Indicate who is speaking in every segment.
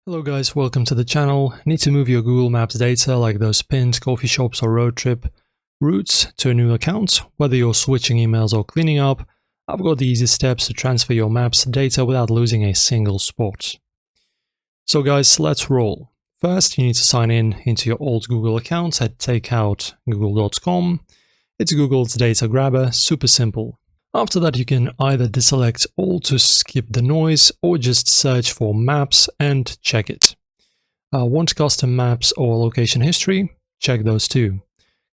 Speaker 1: Hello guys, welcome to the channel. Need to move your Google Maps data like those pins, coffee shops or road trip routes to a new account. Whether you're switching emails or cleaning up, I've got the easy steps to transfer your Maps data without losing a single spot. So guys, let's roll. First, you need to sign in into your old Google account at takeoutgoogle.com. It's Google's data grabber, super simple. After that, you can either deselect all to skip the noise or just search for maps and check it. Want custom maps or location history? Check those too.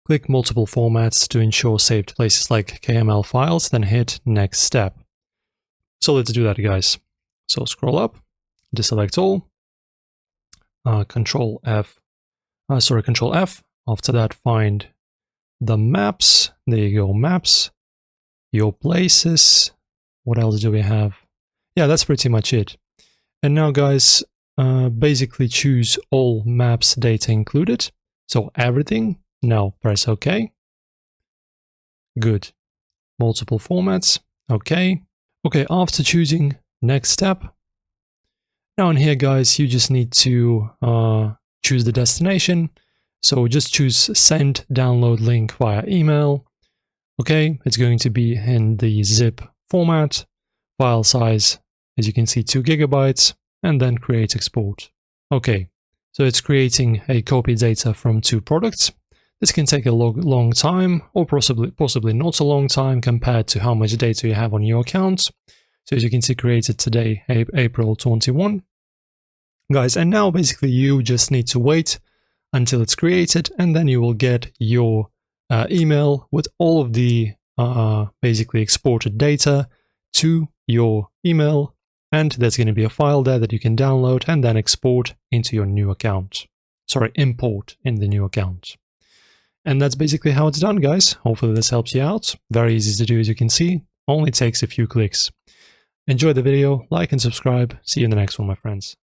Speaker 1: Click multiple formats to ensure saved places like KML files, then hit next step. So let's do that, guys. So scroll up, deselect all, Control F. After that, find the maps. There you go, maps. Your places. What else do we have? Yeah, that's pretty much it. And now guys, basically choose all maps data included. So everything. Now press OK. Good. Multiple formats. OK. Okay, after choosing next step. Now in here guys, you just need to choose the destination. So just choose send download link via email. Okay, it's going to be in the zip format, file size, as you can see, 2 GB, and then create export. Okay, so it's creating a copy data from 2 products. This can take a long time, or possibly not a long time compared to how much data you have on your account. So as you can see, created today, April 21. Guys, and now basically you just need to wait until it's created, and then you will get your email with all of the basically exported data to your email, and there's going to be a file there that you can download and then export into your new account. Sorry, import in the new account. And that's basically how it's done, guys. Hopefully this helps you out. Very easy to do, as you can see. Only takes a few clicks. Enjoy the video, like and subscribe. See you in the next one, my friends.